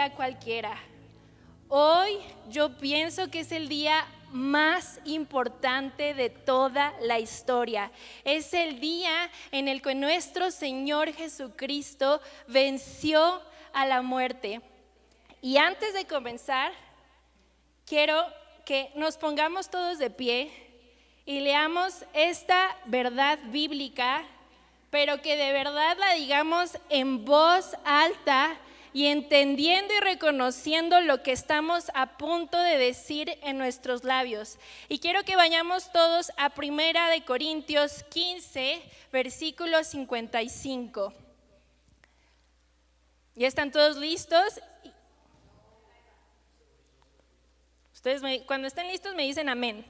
día cualquiera. Hoy yo pienso que es el día más importante de toda la historia. Es el día en el que nuestro Señor Jesucristo venció a la muerte. Y antes de comenzar, quiero que nos pongamos todos de pie y leamos esta verdad bíblica, pero que de verdad la digamos en voz alta y entendiendo y reconociendo lo que estamos a punto de decir en nuestros labios. Y quiero que vayamos todos a 1 Corintios 15, versículo 55. ¿Ya están todos listos? Ustedes cuando estén listos me dicen amén.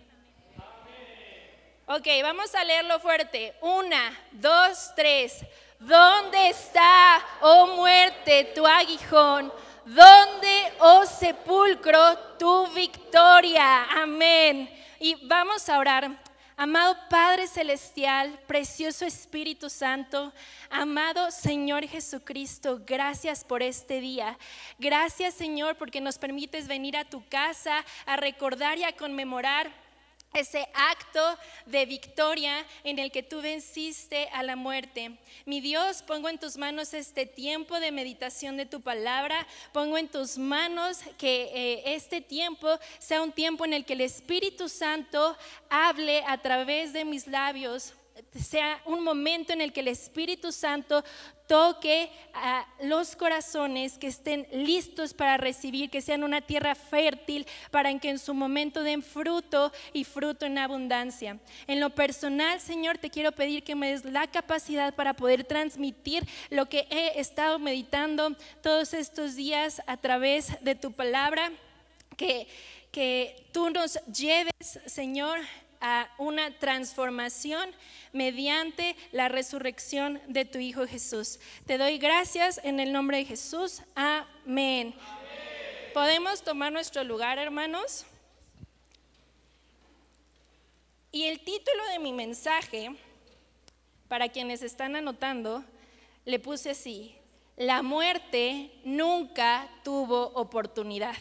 Ok, vamos a leerlo fuerte. 1, 2, 3. ¿Dónde está, oh muerte, tu aguijón? ¿Dónde, oh sepulcro, tu victoria? Amén. Y vamos a orar. Amado Padre Celestial, precioso Espíritu Santo, amado Señor Jesucristo, gracias por este día. Gracias, Señor, porque nos permites venir a tu casa a recordar y a conmemorar ese acto de victoria en el que tú venciste a la muerte. Mi Dios, pongo en tus manos este tiempo de meditación de tu palabra. Pongo en tus manos que este tiempo sea un tiempo en el que el Espíritu Santo hable a través de mis labios. Sea un momento en el que el Espíritu Santo toque a los corazones que estén listos para recibir, que sean una tierra fértil para que en su momento den fruto y fruto en abundancia. En lo personal, Señor, te quiero pedir que me des la capacidad para poder transmitir lo que he estado meditando todos estos días a través de tu palabra, que tú nos lleves, Señor, a una transformación mediante la resurrección de tu Hijo Jesús. Te doy gracias en el nombre de Jesús. Amén. ¿Podemos tomar nuestro lugar, hermanos? Y el título de mi mensaje, para quienes están anotando, le puse así: la muerte nunca tuvo oportunidad.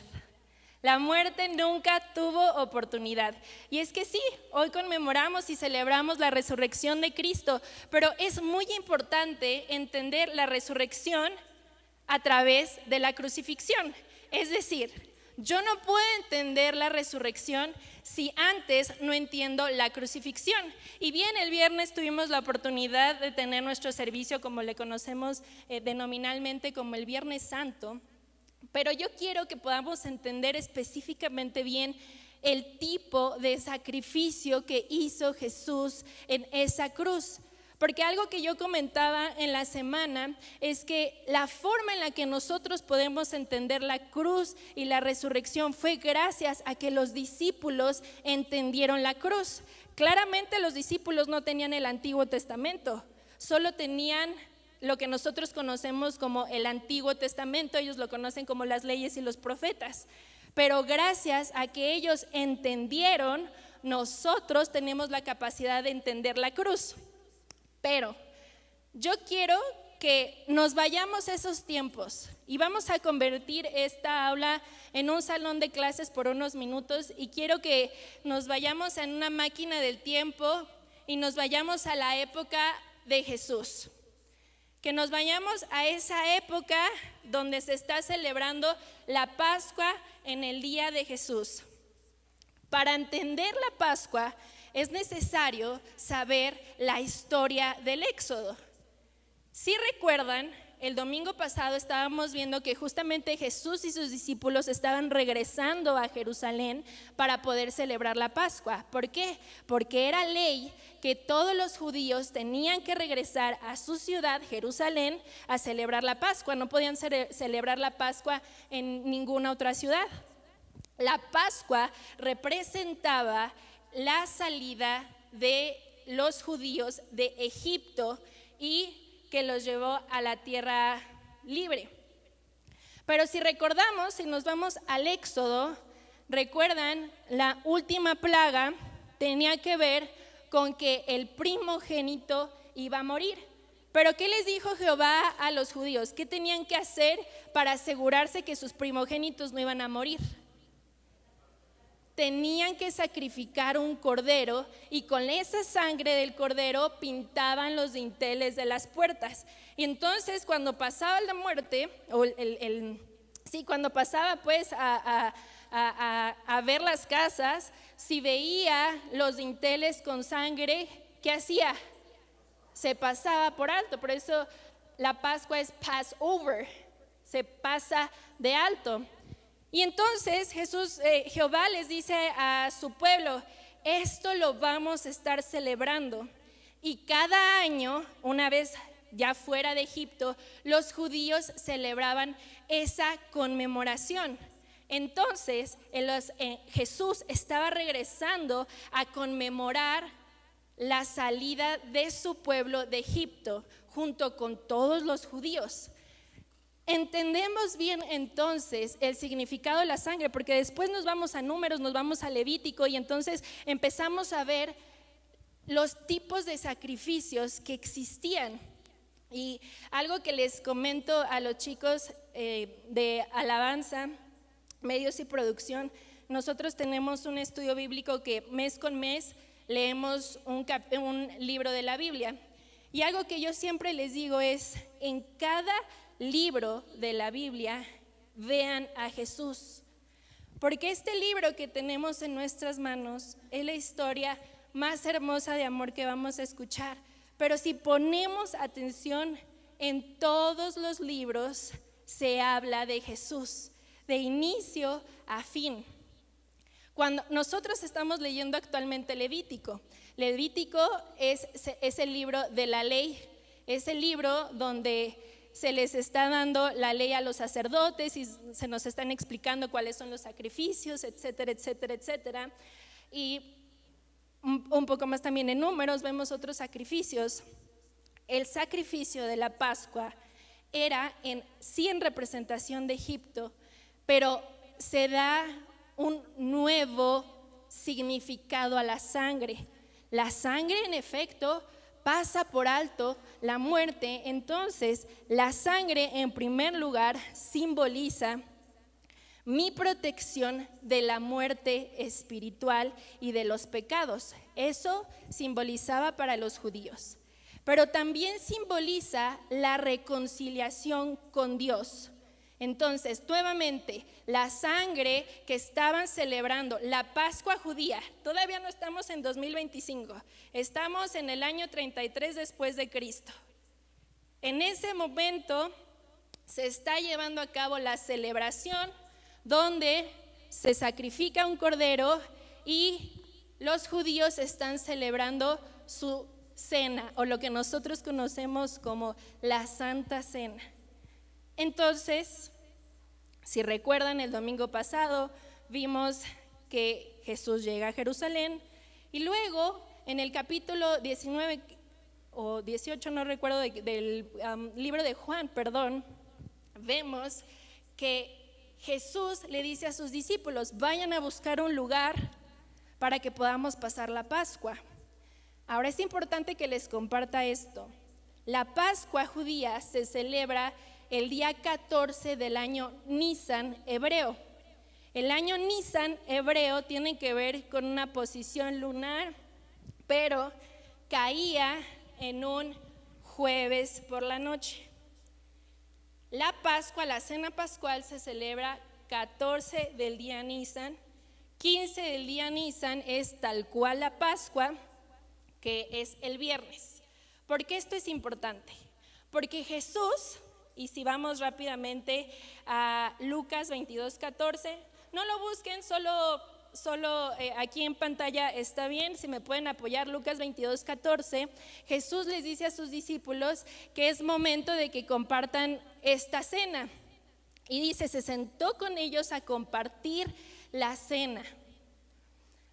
La muerte nunca tuvo oportunidad. Y es que sí, hoy conmemoramos y celebramos la resurrección de Cristo, pero es muy importante entender la resurrección a través de la crucifixión. Es decir, yo no puedo entender la resurrección si antes no entiendo la crucifixión. Y bien, el viernes tuvimos la oportunidad de tener nuestro servicio, como le conocemos denominalmente como el Viernes Santo. Pero yo quiero que podamos entender específicamente bien el tipo de sacrificio que hizo Jesús en esa cruz. Porque algo que yo comentaba en la semana es que la forma en la que nosotros podemos entender la cruz y la resurrección fue gracias a que los discípulos entendieron la cruz. Claramente los discípulos no tenían el Antiguo Testamento, solo tenían lo que nosotros conocemos como el Antiguo Testamento. Ellos lo conocen como las leyes y los profetas. Pero gracias a que ellos entendieron, nosotros tenemos la capacidad de entender la cruz. Pero yo quiero que nos vayamos a esos tiempos y vamos a convertir esta aula en un salón de clases por unos minutos, y quiero que nos vayamos en una máquina del tiempo y nos vayamos a la época de Jesús. Que nos vayamos a esa época donde se está celebrando la Pascua en el día de Jesús. Para entender la Pascua es necesario saber la historia del Éxodo. Si recuerdan, el domingo pasado estábamos viendo que justamente Jesús y sus discípulos estaban regresando a Jerusalén para poder celebrar la Pascua. ¿Por qué? Porque era ley que todos los judíos tenían que regresar a su ciudad, Jerusalén, a celebrar la Pascua. No podían celebrar la Pascua en ninguna otra ciudad. La Pascua representaba la salida de los judíos de Egipto y que los llevó a la tierra libre. Pero si recordamos, si nos vamos al Éxodo, recuerdan, la última plaga tenía que ver con que el primogénito iba a morir. Pero ¿qué les dijo Jehová a los judíos? ¿Qué tenían que hacer para asegurarse que sus primogénitos no iban a morir? Tenían que sacrificar un cordero y con esa sangre del cordero pintaban los dinteles de las puertas. Y entonces cuando pasaba la muerte, o cuando pasaba pues a ver las casas, si veía los dinteles con sangre, ¿qué hacía? Se pasaba por alto. Por eso la Pascua es Passover, se pasa de alto. Y entonces Jehová les dice a su pueblo, esto lo vamos a estar celebrando. Y cada año, una vez ya fuera de Egipto, los judíos celebraban esa conmemoración. Entonces Jesús estaba regresando a conmemorar la salida de su pueblo de Egipto junto con todos los judíos. Entendemos bien entonces el significado de la sangre, porque después nos vamos a Números, nos vamos a Levítico y entonces empezamos a ver los tipos de sacrificios que existían. Y algo que les comento a los chicos de alabanza, medios y producción, nosotros tenemos un estudio bíblico que mes con mes leemos un libro de la Biblia. Y algo que yo siempre les digo es, en cada libro de la Biblia vean a Jesús, porque este libro que tenemos en nuestras manos es la historia más hermosa de amor que vamos a escuchar. Pero si ponemos atención, en todos los libros se habla de Jesús, de inicio a fin. Cuando nosotros estamos leyendo actualmente Levítico es el libro de la ley, es el libro donde se les está dando la ley a los sacerdotes y se nos están explicando cuáles son los sacrificios, etcétera, etcétera, etcétera. Y un poco más también en Números vemos otros sacrificios. El sacrificio de la Pascua era sí en representación de Egipto, pero se da un nuevo significado a la sangre. La sangre en efecto pasa por alto la muerte. Entonces la sangre en primer lugar simboliza mi protección de la muerte espiritual y de los pecados. Eso simbolizaba para los judíos, pero también simboliza la reconciliación con Dios. Entonces, nuevamente, la sangre que estaban celebrando, la Pascua judía, todavía no estamos en 2025, estamos en el año 33 después de Cristo. En ese momento se está llevando a cabo la celebración donde se sacrifica un cordero y los judíos están celebrando su cena, o lo que nosotros conocemos como la Santa Cena. Entonces, si recuerdan, el domingo pasado vimos que Jesús llega a Jerusalén y luego en el capítulo 19 o 18, no recuerdo, del libro de Juan, vemos que Jesús le dice a sus discípulos, vayan a buscar un lugar para que podamos pasar la Pascua. Ahora es importante que les comparta esto. La Pascua judía se celebra el día 14 del año Nisan hebreo. El año Nisan hebreo tiene que ver con una posición lunar, pero caía en un jueves por la noche. La Pascua, la cena pascual, se celebra 14 del día Nisan, 15 del día Nisan es tal cual la Pascua, que es el viernes. ¿Por qué esto es importante? Porque Jesús, y si vamos rápidamente a Lucas 22:14, no lo busquen, solo aquí en pantalla está bien, si me pueden apoyar, Lucas 22:14, Jesús les dice a sus discípulos que es momento de que compartan esta cena. Y dice, se sentó con ellos a compartir la cena.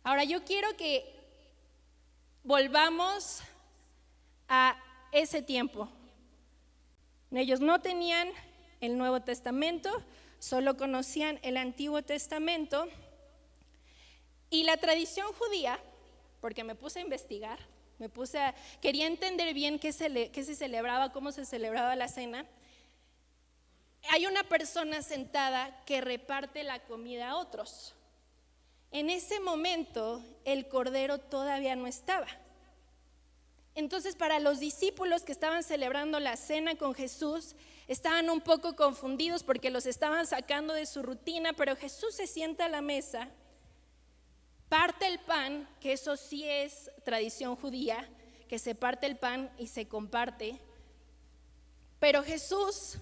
Ahora yo quiero que volvamos a ese tiempo. Ellos no tenían el Nuevo Testamento, solo conocían el Antiguo Testamento. Y la tradición judía, porque me puse a investigar, Quería entender bien qué se celebraba, cómo se celebraba la cena. Hay una persona sentada que reparte la comida a otros. En ese momento el cordero todavía no estaba. Entonces, para los discípulos que estaban celebrando la cena con Jesús, estaban un poco confundidos porque los estaban sacando de su rutina, pero Jesús se sienta a la mesa, parte el pan, que eso sí es tradición judía, que se parte el pan y se comparte, pero Jesús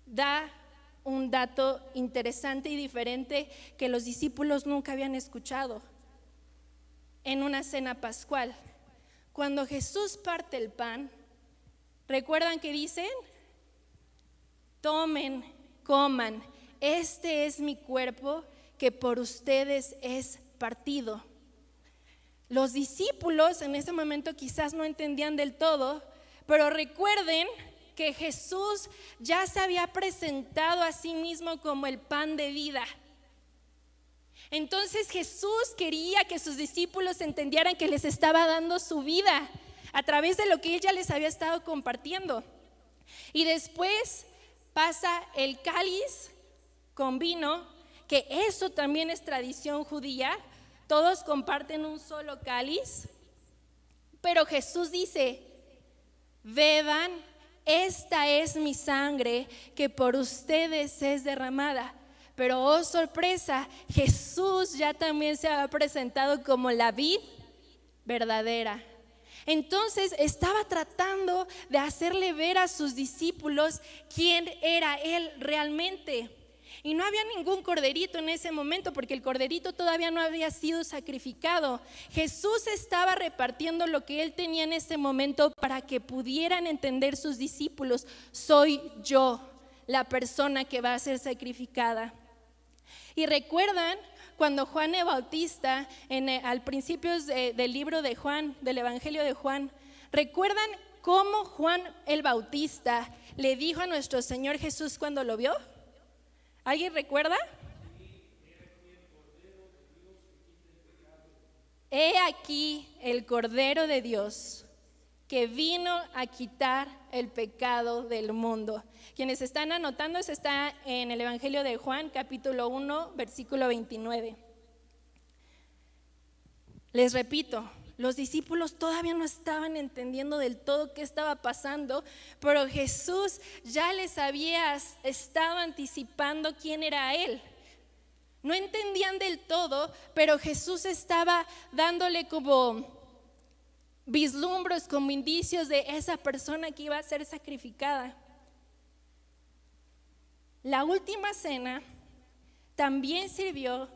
da un dato interesante y diferente que los discípulos nunca habían escuchado en una cena pascual. Cuando Jesús parte el pan, ¿recuerdan que dicen? Tomen, coman, este es mi cuerpo que por ustedes es partido. Los discípulos en ese momento quizás no entendían del todo, pero recuerden que Jesús ya se había presentado a sí mismo como el pan de vida. Entonces Jesús quería que sus discípulos entendieran que les estaba dando su vida a través de lo que Él ya les había estado compartiendo. Y después pasa el cáliz con vino, que eso también es tradición judía. Todos comparten un solo cáliz, pero Jesús dice: beban, esta es mi sangre que por ustedes es derramada. Pero oh sorpresa, Jesús ya también se había presentado como la vid verdadera. Entonces estaba tratando de hacerle ver a sus discípulos quién era Él realmente. Y no había ningún corderito en ese momento, porque el corderito todavía no había sido sacrificado. Jesús estaba repartiendo lo que Él tenía en ese momento para que pudieran entender sus discípulos: soy yo la persona que va a ser sacrificada. Y recuerdan cuando Juan el Bautista, al principio del libro de Juan, del Evangelio de Juan, ¿recuerdan cómo Juan el Bautista le dijo a nuestro Señor Jesús cuando lo vio? ¿Alguien recuerda? He aquí el Cordero de Dios que vino a quitar el pecado del mundo. Quienes están anotando, se está en el Evangelio de Juan, capítulo 1, versículo 29. Les repito, los discípulos todavía no estaban entendiendo del todo qué estaba pasando, pero Jesús ya les había estado anticipando quién era Él. No entendían del todo, pero Jesús estaba dándole como vislumbros, como indicios de esa persona que iba a ser sacrificada. La última cena también sirvió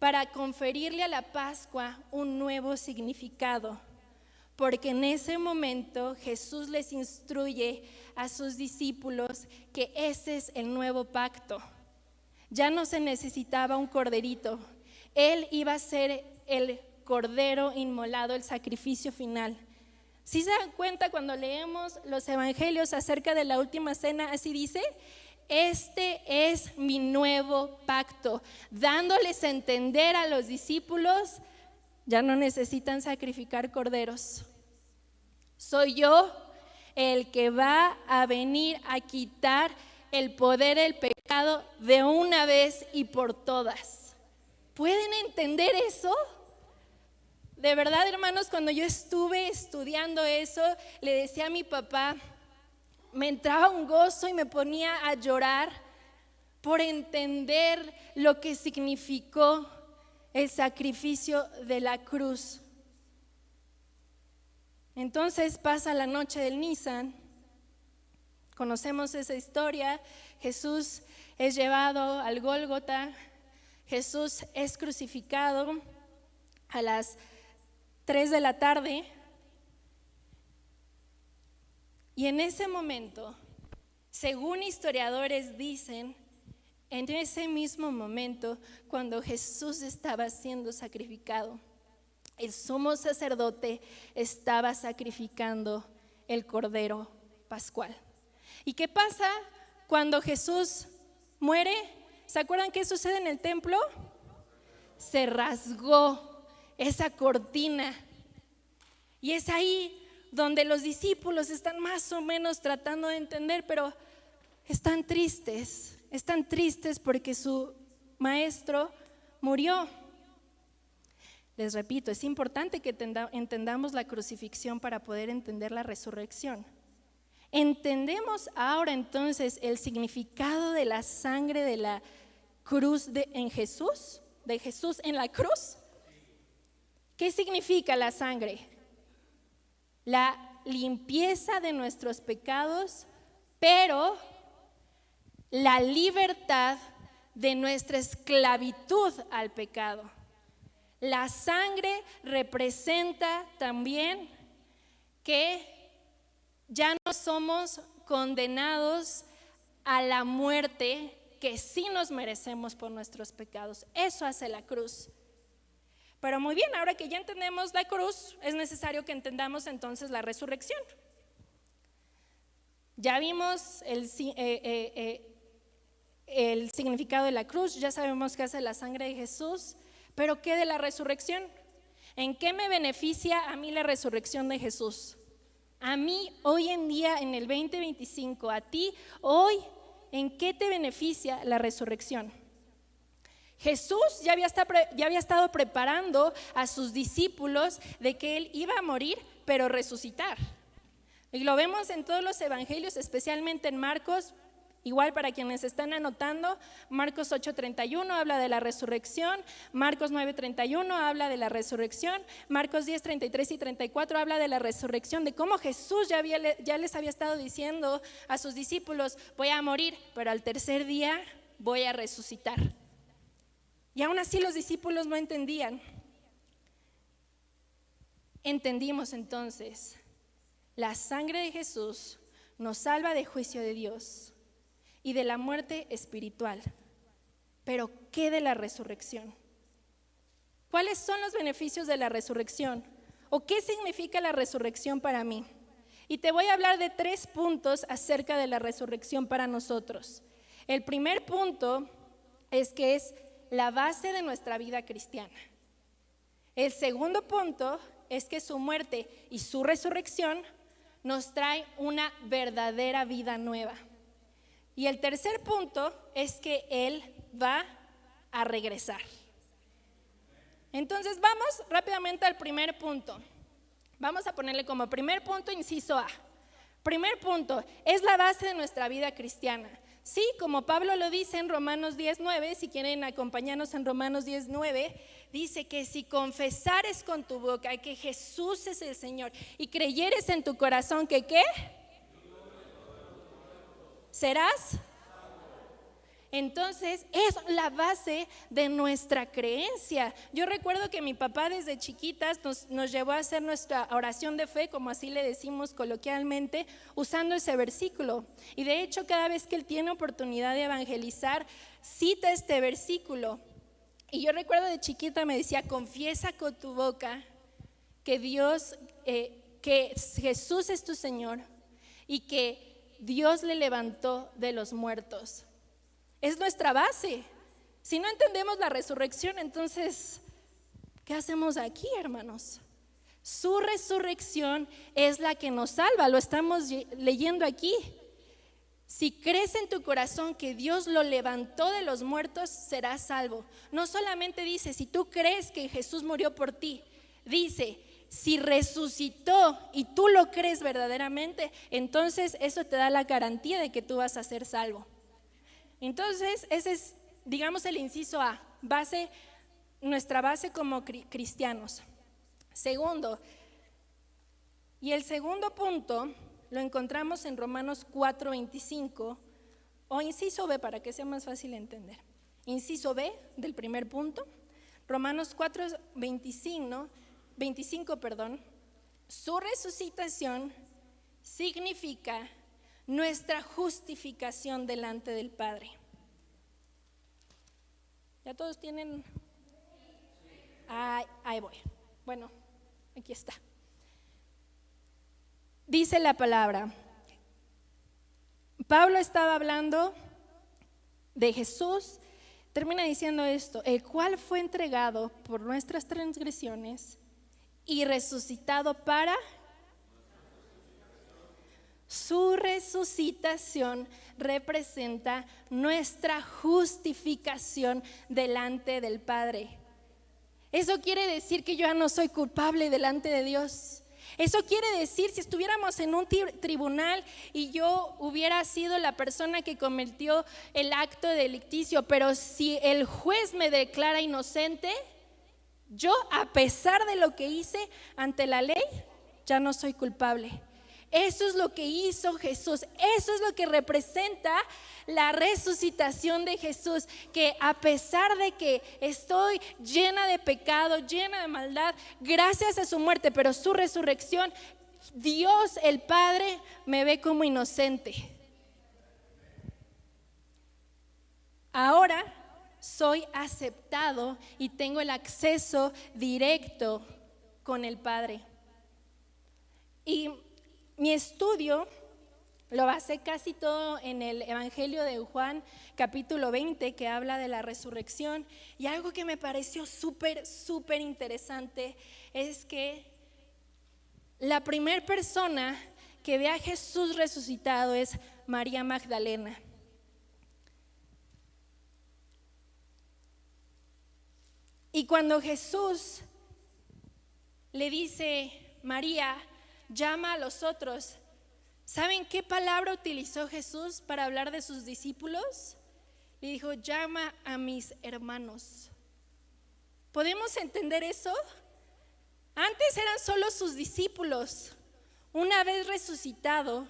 para conferirle a la Pascua un nuevo significado, porque en ese momento Jesús les instruye a sus discípulos que ese es el nuevo pacto. Ya no se necesitaba un corderito, Él iba a ser el cordero inmolado, el sacrificio final. ¿Sí se dan cuenta cuando leemos los evangelios acerca de la última cena? Así dice: este es mi nuevo pacto, dándoles a entender a los discípulos: ya no necesitan sacrificar corderos. Soy yo el que va a venir a quitar el poder del pecado de una vez y por todas. ¿Pueden entender eso? De verdad, hermanos, cuando yo estuve estudiando eso, le decía a mi papá, me entraba un gozo y me ponía a llorar por entender lo que significó el sacrificio de la cruz. Entonces pasa la noche del Nisan, conocemos esa historia. Jesús es llevado al Gólgota, Jesús es crucificado a las 3 de la tarde. Y en ese momento, según historiadores dicen, en ese mismo momento, cuando Jesús estaba siendo sacrificado, el sumo sacerdote estaba sacrificando el cordero pascual. ¿Y qué pasa cuando Jesús muere? ¿Se acuerdan qué sucede en el templo? Se rasgó esa cortina. Y es ahí donde los discípulos están más o menos tratando de entender, pero están tristes porque su maestro murió. Les repito, es importante que entendamos la crucifixión para poder entender la resurrección. ¿Entendemos ahora entonces el significado de la sangre de la cruz en Jesús? ¿De Jesús en la cruz? ¿Qué significa la sangre? La limpieza de nuestros pecados, pero la libertad de nuestra esclavitud al pecado. La sangre representa también que ya no somos condenados a la muerte que sí nos merecemos por nuestros pecados. Eso hace la cruz. Pero muy bien, ahora que ya entendemos la cruz, es necesario que entendamos entonces la resurrección. Ya vimos el significado de la cruz, ya sabemos qué hace la sangre de Jesús, pero ¿qué de la resurrección? ¿En qué me beneficia a mí la resurrección de Jesús? A mí hoy en día, en el 2025, a ti hoy, ¿en qué te beneficia la resurrección? Jesús ya había estado preparando a sus discípulos de que Él iba a morir, pero resucitar. Y lo vemos en todos los evangelios, especialmente en Marcos. Igual para quienes están anotando, Marcos 8:31 habla de la resurrección, Marcos 9:31 habla de la resurrección, Marcos 10:33 y 34 habla de la resurrección, de cómo Jesús ya les había estado diciendo a sus discípulos: voy a morir, pero al tercer día voy a resucitar. Y aún así los discípulos no entendían. Entendimos entonces, la sangre de Jesús nos salva del juicio de Dios y de la muerte espiritual. Pero ¿qué de la resurrección? ¿Cuáles son los beneficios de la resurrección? ¿O qué significa la resurrección para mí? Y te voy a hablar de 3 puntos acerca de la resurrección para nosotros. El primer punto es que es la base de nuestra vida cristiana. El segundo punto es que su muerte y su resurrección nos trae una verdadera vida nueva. Y el tercer punto es que Él va a regresar. Entonces vamos rápidamente al primer punto. Vamos a ponerle como primer punto inciso A. Primer punto, es la base de nuestra vida cristiana. Sí, como Pablo lo dice en Romanos 10:9, si quieren acompañarnos en Romanos 10:9, dice que si confesares con tu boca que Jesús es el Señor y creyeres en tu corazón que ¿qué? ¿Serás? Entonces es la base de nuestra creencia. Yo recuerdo que mi papá desde chiquitas nos llevó a hacer nuestra oración de fe, como así le decimos coloquialmente, usando ese versículo. Y de hecho cada vez que él tiene oportunidad de evangelizar, cita este versículo. Y yo recuerdo de chiquita me decía: confiesa con tu boca que que Jesús es tu Señor y que Dios le levantó de los muertos. Es nuestra base. Si no entendemos la resurrección, entonces, ¿qué hacemos aquí, hermanos? Su resurrección es la que nos salva, lo estamos leyendo aquí. Si crees en tu corazón que Dios lo levantó de los muertos, serás salvo. No solamente dice, si tú crees que Jesús murió por ti, dice, si resucitó y tú lo crees verdaderamente, entonces eso te da la garantía de que tú vas a ser salvo. Entonces ese es, digamos, el inciso A, nuestra base como cristianos. Segundo, y el segundo punto lo encontramos en Romanos 4:25, o inciso B para que sea más fácil entender. Inciso B del primer punto, Romanos 4:25, su resucitación significa nuestra justificación delante del Padre. ¿Ya todos tienen? Ahí voy. Bueno, aquí está. Dice la palabra. Pablo estaba hablando de Jesús, termina diciendo esto: el cual fue entregado por nuestras transgresiones y resucitado para su resucitación representa nuestra justificación delante del Padre. Eso quiere decir que yo ya no soy culpable delante de Dios. Eso quiere decir, si estuviéramos en un tribunal y yo hubiera sido la persona que cometió el acto delicticio, pero si el juez me declara inocente, yo, a pesar de lo que hice ante la ley, ya no soy culpable. Eso es lo que hizo Jesús. Eso es lo que representa la resucitación de Jesús, que a pesar de que estoy llena de pecado, llena de maldad, gracias a su muerte, pero su resurrección, Dios el Padre me ve como inocente. Ahora soy aceptado y tengo el acceso directo con el Padre. Y mi estudio lo basé casi todo en el Evangelio de Juan, capítulo 20, que habla de la resurrección. Y algo que me pareció súper interesante es que la primera persona que ve a Jesús resucitado es María Magdalena. Y cuando Jesús le dice, María, llama a los otros, ¿saben qué palabra utilizó Jesús para hablar de sus discípulos? Le dijo, llama a mis hermanos. ¿Podemos entender eso? Antes eran solo sus discípulos. Una vez resucitado,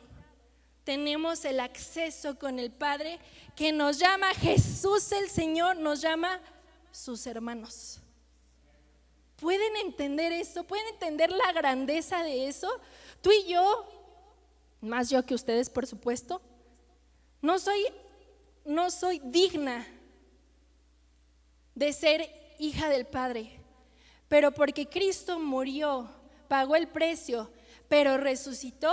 tenemos el acceso con el Padre, que nos llama Jesús el Señor, nos llama sus hermanos. ¿Pueden entender eso? ¿Pueden entender la grandeza de eso? Tú y yo, más yo que ustedes, por supuesto, no soy digna de ser hija del Padre, pero porque Cristo murió, pagó el precio, pero resucitó,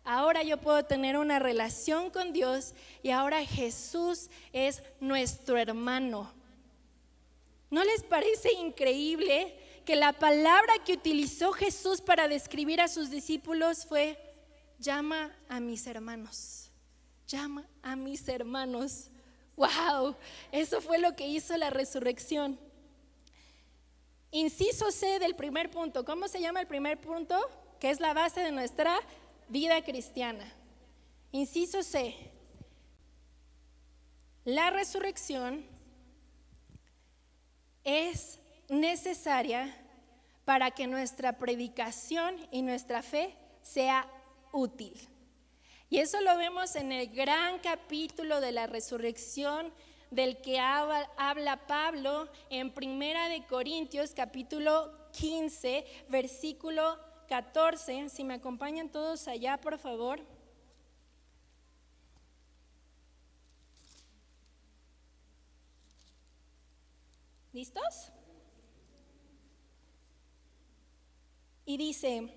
ahora yo puedo tener una relación con Dios y ahora Jesús es nuestro hermano. ¿No les parece increíble que la palabra que utilizó Jesús para describir a sus discípulos fue, llama a mis hermanos, llama a mis hermanos? ¡Wow! Eso fue lo que hizo la resurrección. Inciso C del primer punto. ¿Cómo se llama el primer punto? Que es la base de nuestra vida cristiana. Inciso C. La resurrección es necesaria para que nuestra predicación y nuestra fe sea útil. Y eso lo vemos en el gran capítulo de la resurrección del que habla Pablo en Primera de Corintios, capítulo 15, versículo 14. Si me acompañan todos allá, por favor. ¿Listos? Y dice,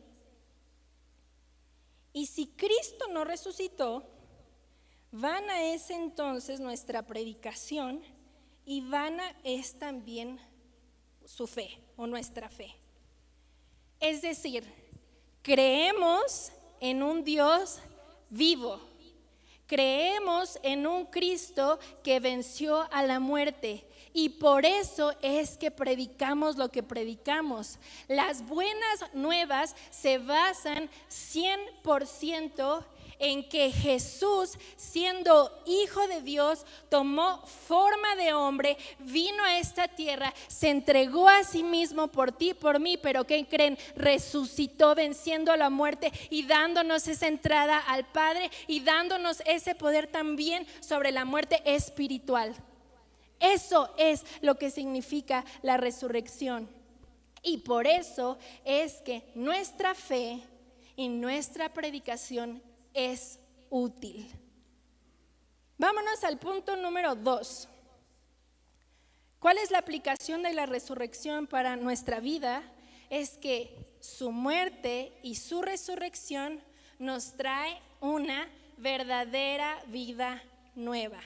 y si Cristo no resucitó, vana es entonces nuestra predicación y vana es también su fe o nuestra fe. Es decir, creemos en un Dios vivo, creemos en un Cristo que venció a la muerte. Y por eso es que predicamos lo que predicamos. Las buenas nuevas se basan 100% en que Jesús, siendo Hijo de Dios, tomó forma de hombre, vino a esta tierra, se entregó a sí mismo por ti y por mí, pero ¿qué creen? Resucitó venciendo a la muerte y dándonos esa entrada al Padre y dándonos ese poder también sobre la muerte espiritual. Eso es lo que significa la resurrección. Y por eso es que nuestra fe y nuestra predicación es útil. Vámonos al punto número 2. ¿Cuál es la aplicación de la resurrección para nuestra vida? Es que su muerte y su resurrección nos trae una verdadera vida nueva.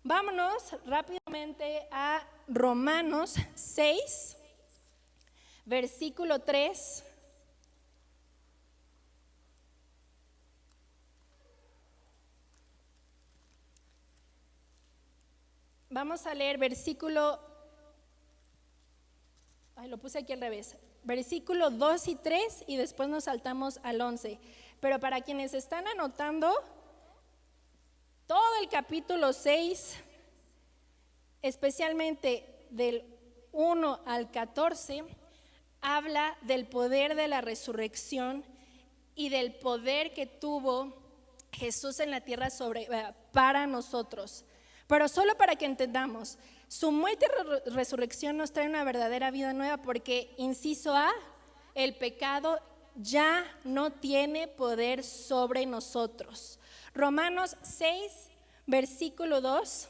Vámonos rápidamente a Romanos 6, versículo 3. Vamos a leer lo puse aquí al revés, versículo 2 y 3 y después nos saltamos al 11. Pero para quienes están anotando, todo el capítulo 6, especialmente del 1 al 14, habla del poder de la resurrección y del poder que tuvo Jesús en la tierra para nosotros. Pero solo para que entendamos, su muerte y resurrección nos trae una verdadera vida nueva porque, inciso A, el pecado ya no tiene poder sobre nosotros. Romanos 6, versículo 2.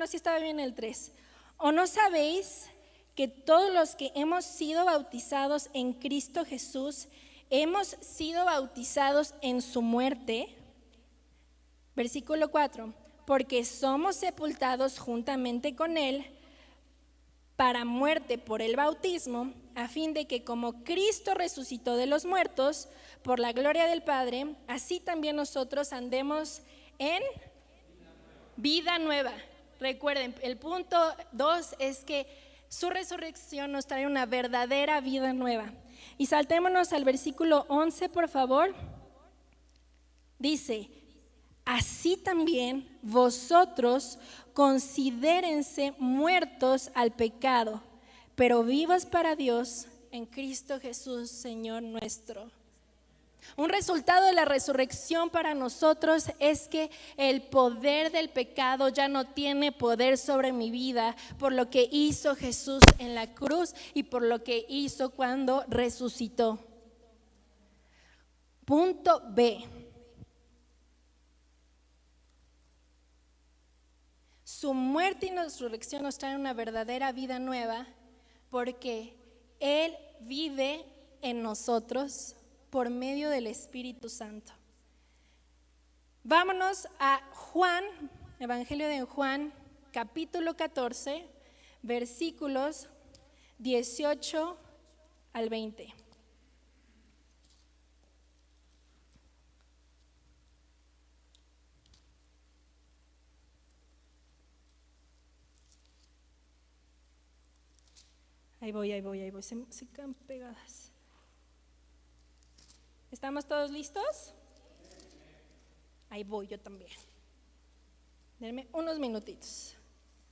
Sí estaba bien el 3. ¿O no sabéis que todos los que hemos sido bautizados en Cristo Jesús, hemos sido bautizados en su muerte? Versículo 4, porque somos sepultados juntamente con Él para muerte por el bautismo, a fin de que como Cristo resucitó de los muertos por la gloria del Padre, así también nosotros andemos en vida nueva. Recuerden, el punto 2 es que su resurrección nos trae una verdadera vida nueva. Y saltémonos al versículo 11, por favor. Dice: así también vosotros considérense muertos al pecado, pero vivos para Dios en Cristo Jesús, Señor nuestro. Un resultado de la resurrección para nosotros es que el poder del pecado ya no tiene poder sobre mi vida por lo que hizo Jesús en la cruz y por lo que hizo cuando resucitó. Punto B. Su muerte y resurrección nos traen una verdadera vida nueva porque Él vive en nosotros por medio del Espíritu Santo. Vámonos a Juan, Evangelio de Juan, capítulo 14, versículos 18 al 20. Ahí voy, se quedan pegadas. ¿Estamos todos listos? Ahí voy yo también. Denme unos minutitos,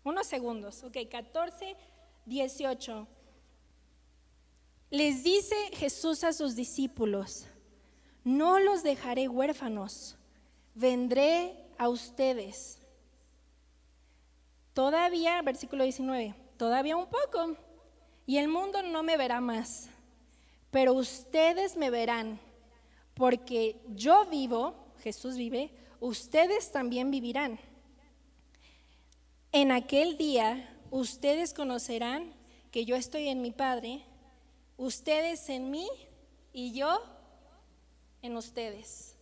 unos segundos. Ok, 14, 18. Les dice Jesús a sus discípulos: no los dejaré huérfanos, vendré a ustedes. Todavía, versículo 19, todavía un poco, y el mundo no me verá más, pero ustedes me verán, porque yo vivo, Jesús vive, ustedes también vivirán. En aquel día ustedes conocerán que yo estoy en mi Padre, ustedes en mí y yo en ustedes.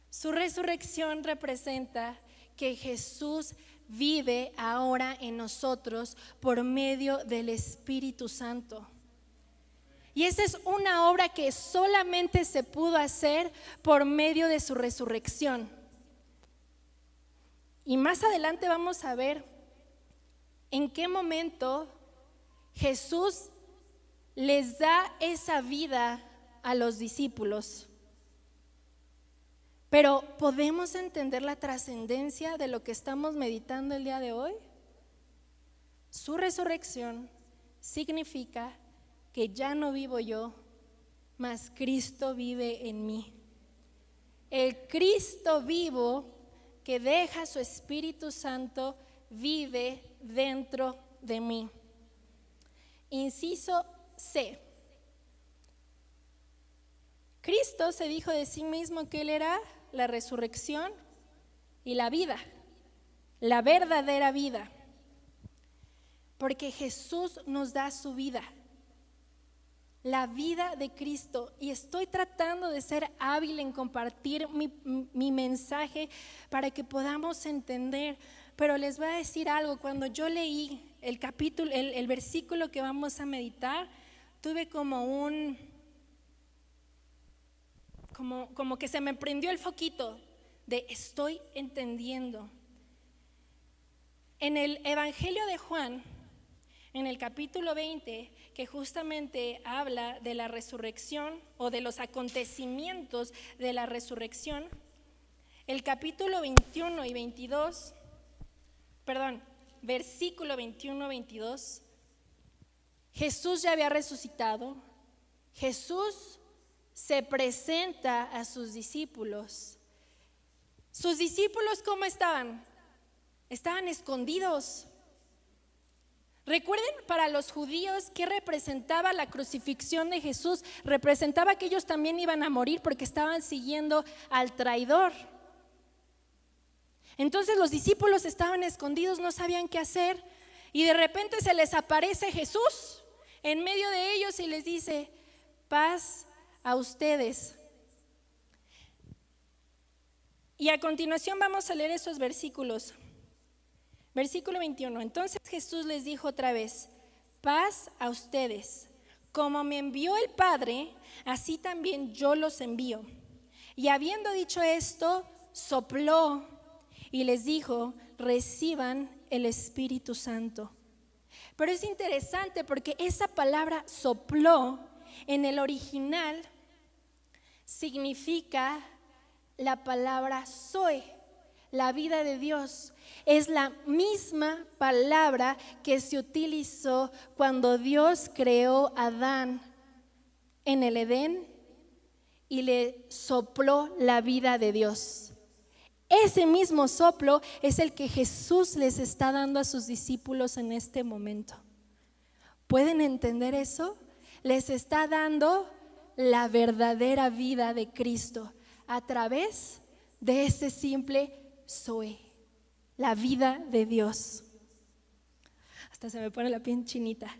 Su resurrección representa que Jesús vive ahora en nosotros por medio del Espíritu Santo. Y esa es una obra que solamente se pudo hacer por medio de su resurrección. Y más adelante vamos a ver en qué momento Jesús les da esa vida a los discípulos. Pero ¿podemos entender la trascendencia de lo que estamos meditando el día de hoy? Su resurrección significa que ya no vivo yo, mas Cristo vive en mí. El Cristo vivo que deja su Espíritu Santo vive dentro de mí. Inciso C. Cristo se dijo de sí mismo que Él era la resurrección y la vida, la verdadera vida, porque Jesús nos da su vida, la vida de Cristo. Y estoy tratando de ser hábil en compartir mi mensaje para que podamos entender. Pero les voy a decir algo: cuando yo leí el capítulo, el versículo que vamos a meditar, tuve como que se me prendió el foquito de estoy entendiendo. En el Evangelio de Juan, en el capítulo 20, que justamente habla de la resurrección o de los acontecimientos de la resurrección, el capítulo 21 y 22, versículo 21-22, Jesús ya había resucitado. Jesús se presenta a sus discípulos. ¿Sus discípulos cómo estaban? Estaban escondidos. Recuerden, para los judíos, ¿qué representaba la crucifixión de Jesús? Representaba que ellos también iban a morir porque estaban siguiendo al traidor. Entonces los discípulos estaban escondidos, no sabían qué hacer, y de repente se les aparece Jesús en medio de ellos y les dice: paz a ustedes. Y a continuación vamos a leer esos versículos. Versículo 21. Entonces Jesús les dijo otra vez: paz a ustedes. Como me envió el Padre, así también yo los envío. Y habiendo dicho esto, sopló y les dijo: reciban el Espíritu Santo. Pero es interesante porque esa palabra sopló en el original significa la palabra Zoe, la vida de Dios. Es la misma palabra que se utilizó cuando Dios creó a Adán en el Edén y le sopló la vida de Dios. Ese mismo soplo es el que Jesús les está dando a sus discípulos en este momento. ¿Pueden entender eso? Les está dando la verdadera vida de Cristo a través de ese simple Zoe, la vida de Dios. Hasta se me pone la piel chinita.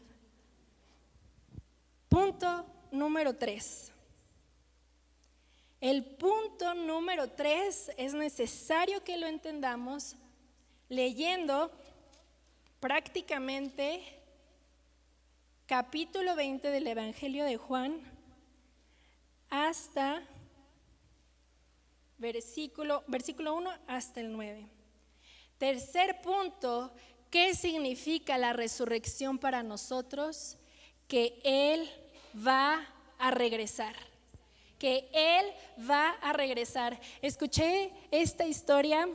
Punto número 3. El punto número 3 es necesario que lo entendamos leyendo prácticamente capítulo 20 del Evangelio de Juan hasta versículo 1 hasta el 9. Tercer punto, ¿qué significa la resurrección para nosotros? Que Él va a regresar. Que Él va a regresar. Escuché esta historia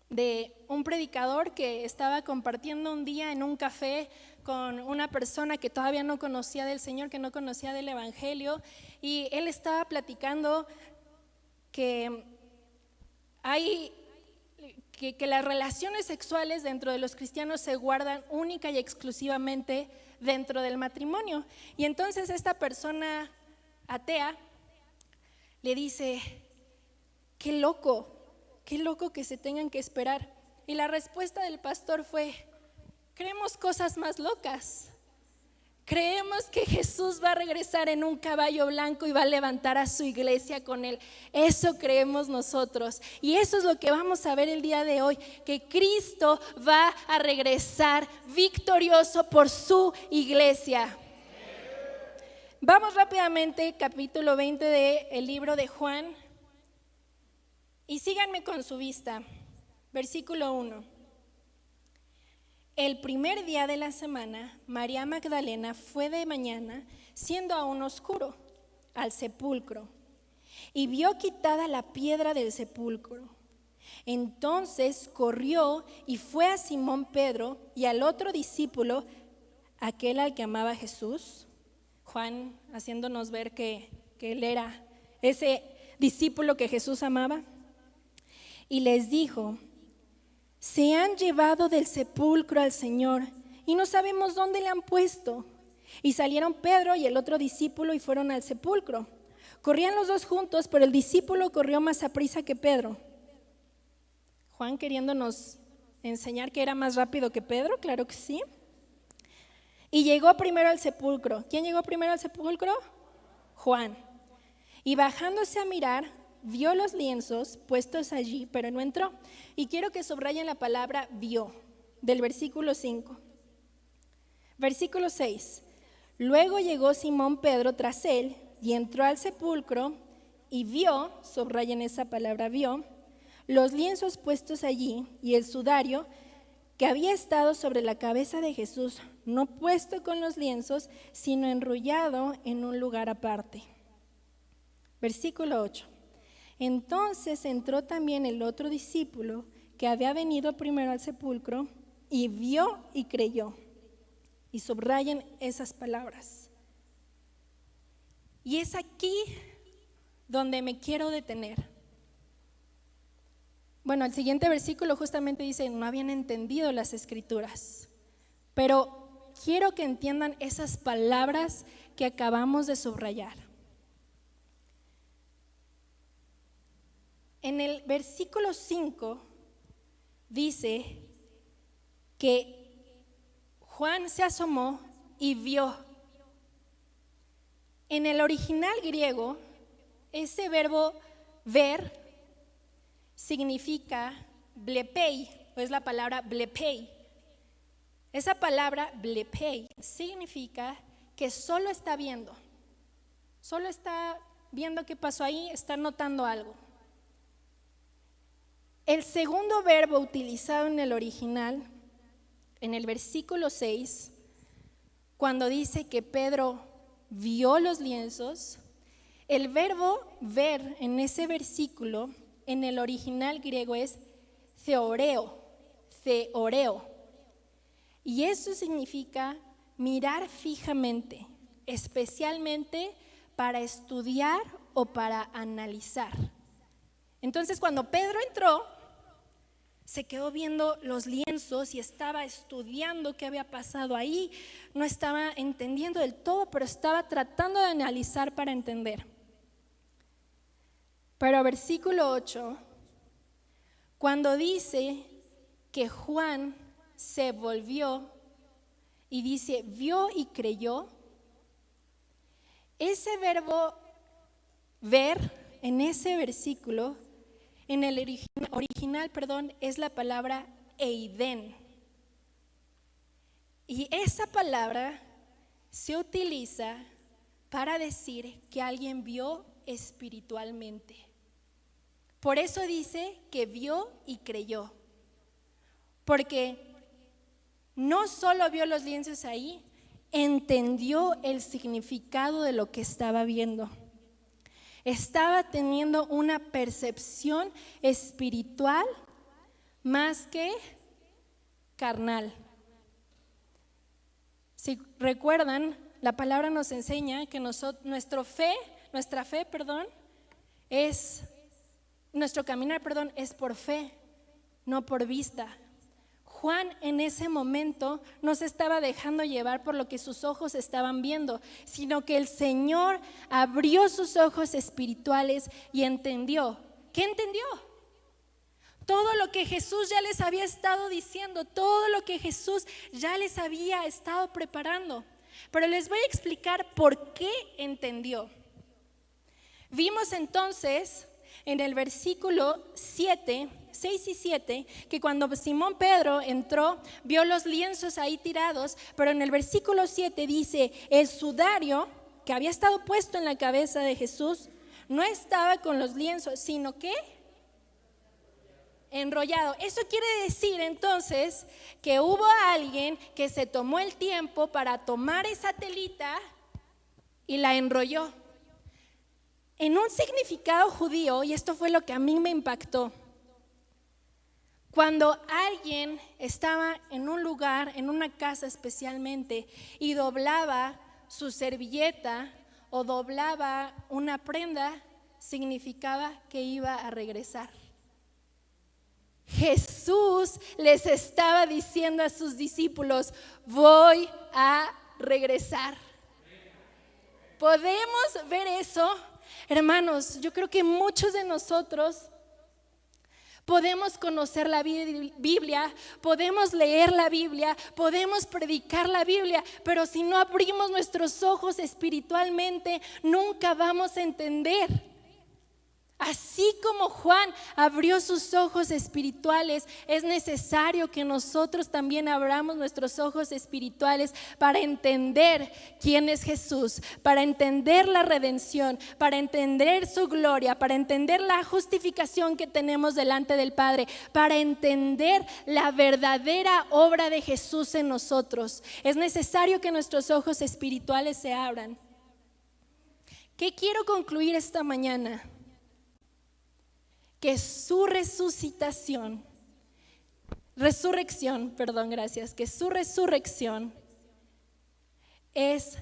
de un predicador que estaba compartiendo un día en un café con una persona que todavía no conocía del Señor, que no conocía del Evangelio, y él estaba platicando que las relaciones sexuales dentro de los cristianos se guardan única y exclusivamente dentro del matrimonio. Y entonces esta persona atea le dice: qué loco que se tengan que esperar. Y la respuesta del pastor fue: creemos cosas más locas. Creemos que Jesús va a regresar en un caballo blanco y va a levantar a su iglesia con él. Eso creemos nosotros. Y eso es lo que vamos a ver el día de hoy, que Cristo va a regresar victorioso por su iglesia. Vamos rápidamente, capítulo 20 del libro de Juan, y síganme con su vista. Versículo 1. El primer día de la semana, María Magdalena fue de mañana, siendo aún oscuro, al sepulcro, y vio quitada la piedra del sepulcro. Entonces corrió y fue a Simón Pedro y al otro discípulo, aquel al que amaba Jesús. Juan haciéndonos ver que él era ese discípulo que Jesús amaba. Y les dijo: se han llevado del sepulcro al Señor y no sabemos dónde le han puesto. Y salieron Pedro y el otro discípulo y fueron al sepulcro. Corrían los dos juntos, pero el discípulo corrió más aprisa que Pedro. Juan queriéndonos enseñar que era más rápido que Pedro, claro que sí. Y llegó primero al sepulcro. ¿Quién llegó primero al sepulcro? Juan. Y bajándose a mirar, vio los lienzos puestos allí, pero no entró. Y quiero que subrayen la palabra vio, del versículo 5. Versículo 6. Luego llegó Simón Pedro tras él y entró al sepulcro y vio, subrayen esa palabra vio, los lienzos puestos allí y el sudario que había estado sobre la cabeza de Jesús, no puesto con los lienzos, sino enrollado en un lugar aparte. Versículo 8. Entonces entró también el otro discípulo que había venido primero al sepulcro y vio y creyó. Y subrayen esas palabras. Y es aquí donde me quiero detener. Bueno, el siguiente versículo justamente dice, no habían entendido las escrituras. Pero quiero que entiendan esas palabras que acabamos de subrayar. En el versículo 5 dice que Juan se asomó y vio. En el original griego, ese verbo ver significa blepei, o es la palabra blepei. Esa palabra blepei significa que solo está viendo qué pasó ahí, está notando algo. El segundo verbo utilizado en el original, en el versículo 6, cuando dice que Pedro vio los lienzos, el verbo ver en ese versículo, en el original griego es theoreo. Y eso significa mirar fijamente, especialmente para estudiar o para analizar. Entonces, cuando Pedro entró, se quedó viendo los lienzos y estaba estudiando qué había pasado ahí. No estaba entendiendo del todo, pero estaba tratando de analizar para entender. Pero versículo 8, cuando dice que Juan se volvió y dice, vio y creyó, ese verbo ver en ese versículo, en el original, es la palabra eiden. Y esa palabra se utiliza para decir que alguien vio espiritualmente. Por eso dice que vio y creyó. Porque no solo vio los lienzos ahí, entendió el significado de lo que estaba viendo. Estaba teniendo una percepción espiritual más que carnal. Si recuerdan, la palabra nos enseña que nuestra fe, nuestro caminar, es por fe, no por vista. Juan en ese momento no se estaba dejando llevar por lo que sus ojos estaban viendo, sino que el Señor abrió sus ojos espirituales y entendió. ¿Qué entendió? Todo lo que Jesús ya les había estado diciendo, todo lo que Jesús ya les había estado preparando. Pero les voy a explicar por qué entendió. Vimos entonces en el versículo 6 y 7, que cuando Simón Pedro entró, vio los lienzos ahí tirados, pero en el versículo 7 dice, el sudario que había estado puesto en la cabeza de Jesús no estaba con los lienzos, sino que enrollado. Eso quiere decir entonces que hubo alguien que se tomó el tiempo para tomar esa telita y la enrolló. En un significado judío, y esto fue lo que a mí me impactó, cuando alguien estaba en un lugar, en una casa especialmente, y doblaba su servilleta o doblaba una prenda, significaba que iba a regresar. Jesús les estaba diciendo a sus discípulos, voy a regresar. ¿Podemos ver eso? Hermanos, yo creo que muchos de nosotros podemos conocer la Biblia, podemos leer la Biblia, podemos predicar la Biblia, pero si no abrimos nuestros ojos espiritualmente, nunca vamos a entender. Así como Juan abrió sus ojos espirituales, es necesario que nosotros también abramos nuestros ojos espirituales para entender quién es Jesús, para entender la redención, para entender su gloria, para entender la justificación que tenemos delante del Padre, para entender la verdadera obra de Jesús en nosotros. Es necesario que nuestros ojos espirituales se abran. ¿Qué quiero concluir esta mañana? Que su resurrección es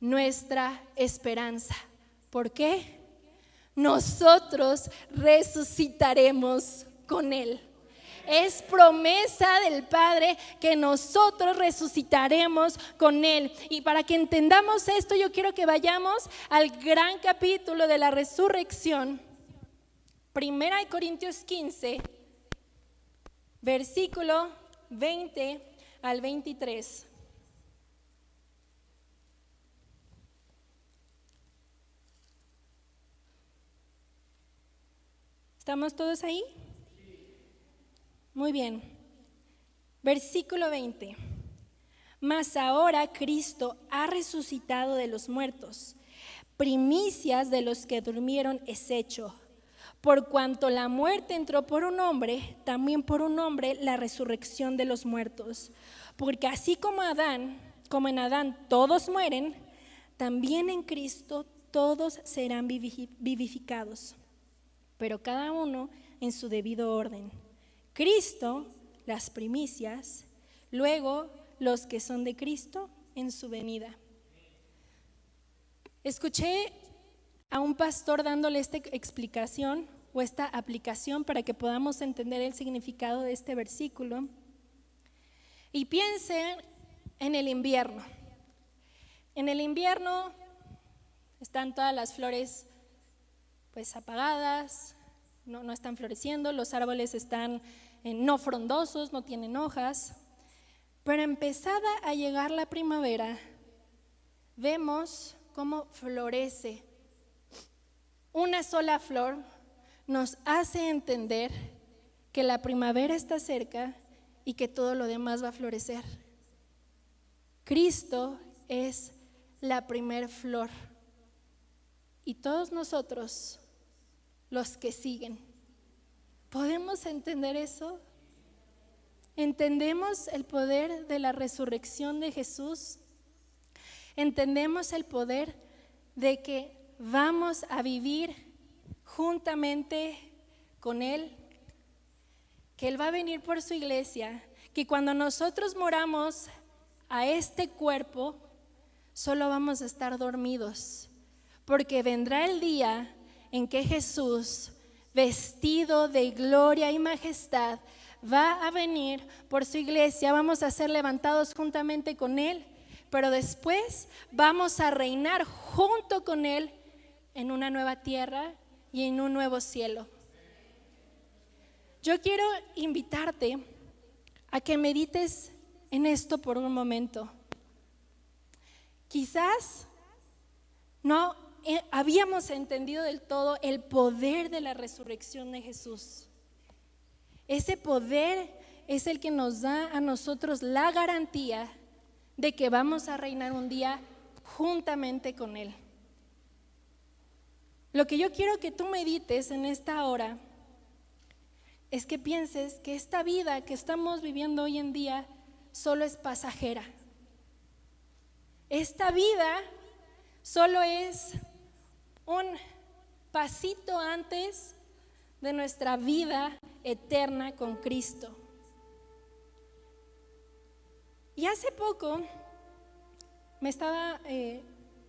nuestra esperanza. ¿Por qué? Nosotros resucitaremos con Él. Es promesa del Padre que nosotros resucitaremos con Él. Y para que entendamos esto, yo quiero que vayamos al gran capítulo de la resurrección. 1 Corintios 15, versículo 20 al 23. ¿Estamos todos ahí? Muy bien. Versículo 20. Mas ahora Cristo ha resucitado de los muertos, primicias de los que durmieron es hecho. Por cuanto la muerte entró por un hombre, también por un hombre la resurrección de los muertos. Porque así como en Adán todos mueren, también en Cristo todos serán vivificados, pero cada uno en su debido orden. Cristo, las primicias, luego los que son de Cristo en su venida. Escuché a un pastor dándole esta explicación o esta aplicación para que podamos entender el significado de este versículo. Y piensen en el invierno. En el invierno están todas las flores pues apagadas, no están floreciendo, los árboles están no frondosos, no tienen hojas. Pero empezada a llegar la primavera, vemos cómo florece. Una sola flor nos hace entender que la primavera está cerca y que todo lo demás va a florecer. Cristo es la primer flor y todos nosotros, los que siguen, ¿podemos entender eso? ¿Entendemos el poder de la resurrección de Jesús? ¿Entendemos el poder de que vamos a vivir juntamente con Él? Que Él va a venir por su iglesia, que cuando nosotros moramos a este cuerpo, solo vamos a estar dormidos, porque vendrá el día en que Jesús, vestido de gloria y majestad, va a venir por su iglesia. Vamos a ser levantados juntamente con Él, pero después vamos a reinar junto con Él en una nueva tierra y en un nuevo cielo. Yo quiero invitarte a que medites en esto por un momento. Quizás no habíamos entendido del todo el poder de la resurrección de Jesús. Ese poder es el que nos da a nosotros la garantía de que vamos a reinar un día juntamente con Él. Lo que yo quiero que tú medites en esta hora es que pienses que esta vida que estamos viviendo hoy en día solo es pasajera. Esta vida solo es un pasito antes de nuestra vida eterna con Cristo. Y hace poco me estaba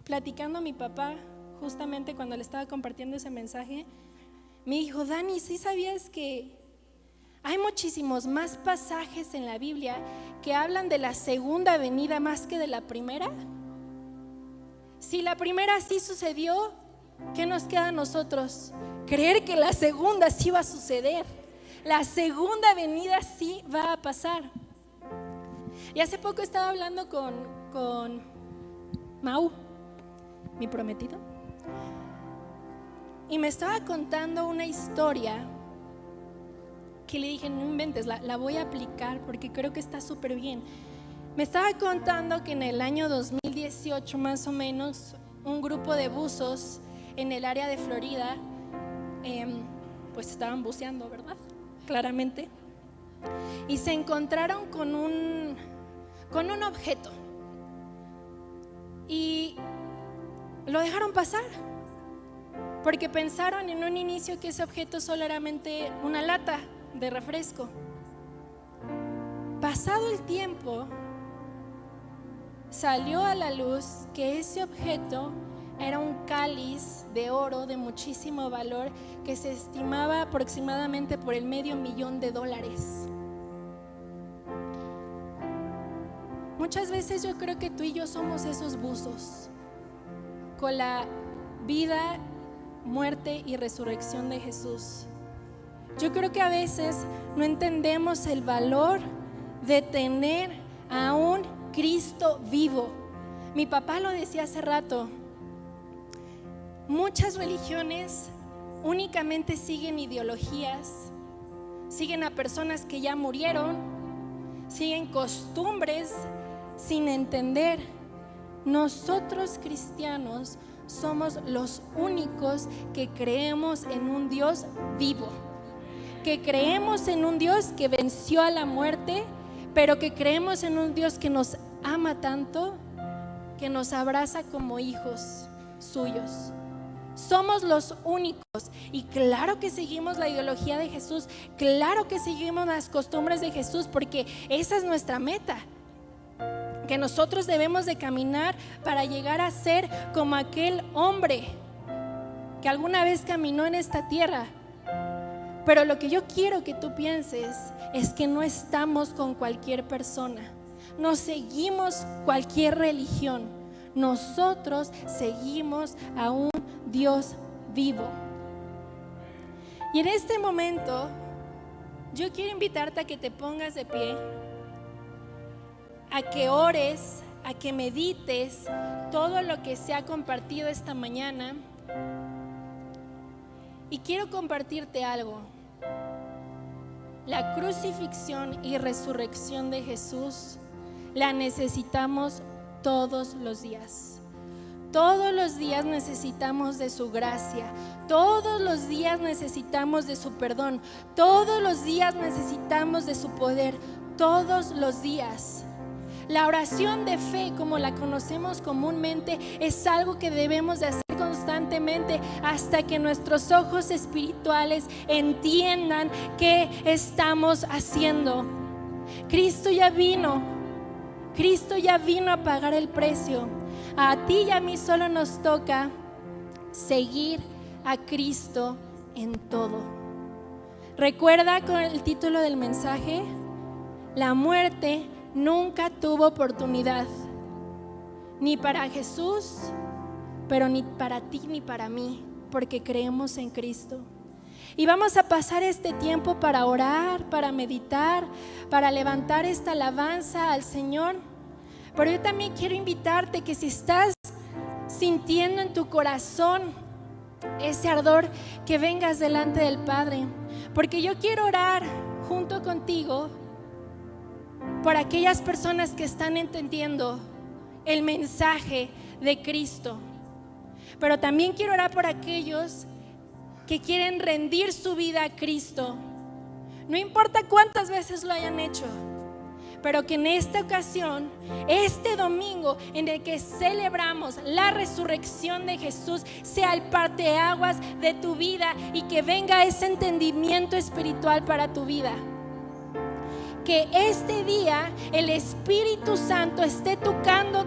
platicando mi papá, justamente cuando le estaba compartiendo ese mensaje, me dijo: Dani, ¿sí sabías que hay muchísimos más pasajes en la Biblia que hablan de la segunda venida más que de la primera? Si la primera sí sucedió, ¿qué nos queda a nosotros? Creer que la segunda sí va a suceder. La segunda venida sí va a pasar. Y hace poco estaba hablando con Mau, mi prometido, y me estaba contando una historia que le dije, no inventes, la voy a aplicar porque creo que está súper bien. Me estaba contando que en el año 2018 más o menos, un grupo de buzos en el área de Florida pues estaban buceando, ¿verdad? Claramente. Y se encontraron con un objeto y lo dejaron pasar porque pensaron en un inicio que ese objeto solo era una lata de refresco. Pasado el tiempo, salió a la luz que ese objeto era un cáliz de oro de muchísimo valor que se estimaba aproximadamente por el $500,000. Muchas veces yo creo que tú y yo somos esos buzos con la vida, muerte y resurrección de Jesús. Yo creo que a veces no entendemos el valor de tener a un Cristo vivo. Mi papá lo decía hace rato, muchas religiones únicamente siguen ideologías, siguen a personas que ya murieron, siguen costumbres sin entender. Nosotros cristianos somos los únicos que creemos en un Dios vivo, que creemos en un Dios que venció a la muerte, pero que creemos en un Dios que nos ama tanto, que nos abraza como hijos suyos. Somos los únicos, y claro que seguimos la ideología de Jesús, claro que seguimos las costumbres de Jesús, porque esa es nuestra meta, que nosotros debemos de caminar para llegar a ser como aquel hombre que alguna vez caminó en esta tierra. Pero lo que yo quiero que tú pienses es que no estamos con cualquier persona, no seguimos cualquier religión, nosotros seguimos a un Dios vivo. Y en este momento yo quiero invitarte a que te pongas de pie, a que ores, a que medites todo lo que se ha compartido esta mañana. Y quiero compartirte algo. La crucifixión y resurrección de Jesús la necesitamos todos los días. Todos los días necesitamos de su gracia, todos los días necesitamos de su perdón, todos los días necesitamos de su poder, todos los días. La oración de fe, como la conocemos comúnmente, es algo que debemos de hacer constantemente hasta que nuestros ojos espirituales entiendan qué estamos haciendo. Cristo ya vino a pagar el precio. A ti y a mí solo nos toca seguir a Cristo en todo. Recuerda con el título del mensaje: la muerte nunca tuvo oportunidad, ni para Jesús, pero ni para ti ni para mí, porque creemos en Cristo. Y vamos a pasar este tiempo para orar, para meditar, para levantar esta alabanza al Señor. Pero yo también quiero invitarte que si estás sintiendo en tu corazón ese ardor, que vengas delante del Padre, porque yo quiero orar junto contigo por aquellas personas que están entendiendo el mensaje de Cristo. Pero también quiero orar por aquellos que quieren rendir su vida a Cristo. No importa cuántas veces lo hayan hecho, pero que en esta ocasión, este domingo en el que celebramos la resurrección de Jesús, sea el parteaguas de tu vida y que venga ese entendimiento espiritual para tu vida. Que este día el Espíritu Santo esté tocando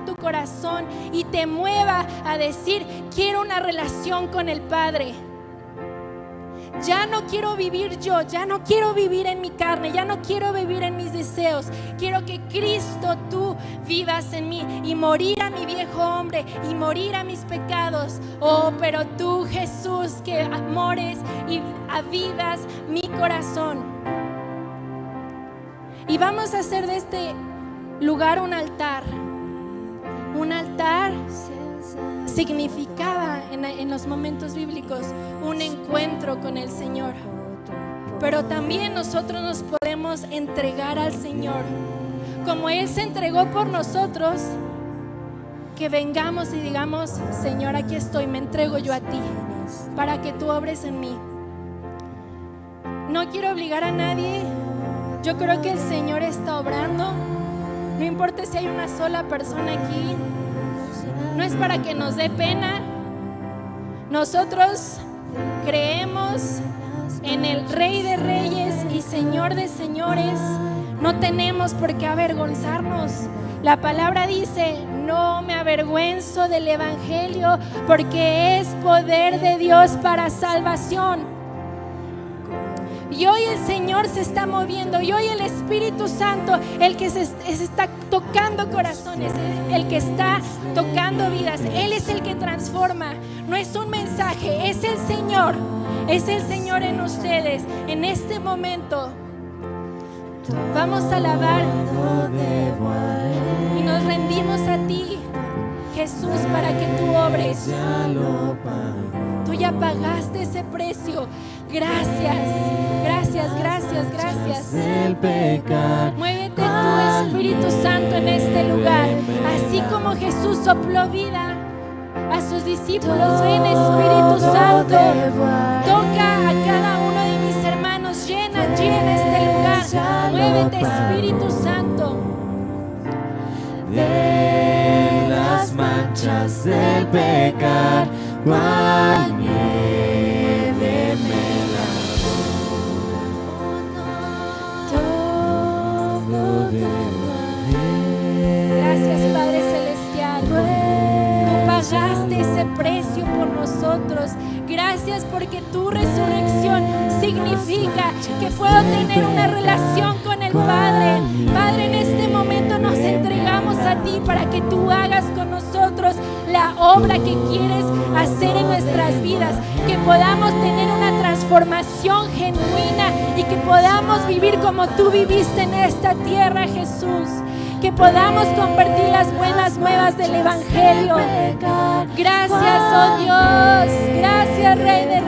tu corazón y te mueva a decir: quiero una relación con el Padre. Ya no quiero vivir yo, ya no quiero vivir en mi carne, ya no quiero vivir en mis deseos. Quiero que Cristo, tú vivas en mí y morir a mi viejo hombre y morir a mis pecados. Oh, pero tú, Jesús, que mores y avivas mi corazón. Y vamos a hacer de este lugar un altar. Un altar significaba en los momentos bíblicos, un encuentro con el Señor. Pero también nosotros nos podemos entregar al Señor. Como Él se entregó por nosotros, que vengamos y digamos: Señor, aquí estoy, me entrego yo a ti, para que tú obres en mí. No quiero obligar a nadie. Yo creo que el Señor está obrando. No importa si hay una sola persona aquí. No es para que nos dé pena. Nosotros creemos en el Rey de Reyes y Señor de Señores. No tenemos por qué avergonzarnos. La palabra dice: no me avergüenzo del Evangelio, porque es poder de Dios para salvación. Y hoy el Señor se está moviendo, y hoy el Espíritu Santo, el que se está tocando corazones, el que está tocando vidas, Él es el que transforma. No es un mensaje, es el Señor en ustedes. En este momento vamos a alabar y nos rendimos a ti, Jesús, para que tú obres. Tú ya pagaste ese precio. Gracias, gracias, gracias, gracias. Muévete tu Espíritu Santo en este lugar. Así como Jesús sopló vida a sus discípulos, ven, Espíritu Santo, toca a cada uno de mis hermanos. Llena este lugar. Muévete, Espíritu Santo. De las manchas del pecar, cual nieve me lavó. Todo Gracias, Padre Celestial. Tú pagaste ese precio por nosotros. Gracias porque tu resurrección significa que puedo tener una relación con el Padre. Padre, en este momento nos entregamos a ti para que tú hagas con nosotros la obra que quieres hacer en nuestras vidas, que podamos tener una transformación genuina y que podamos vivir como tú viviste en esta tierra, Jesús. Que podamos compartir las buenas nuevas del Evangelio. Gracias, oh Dios. Gracias, Rey de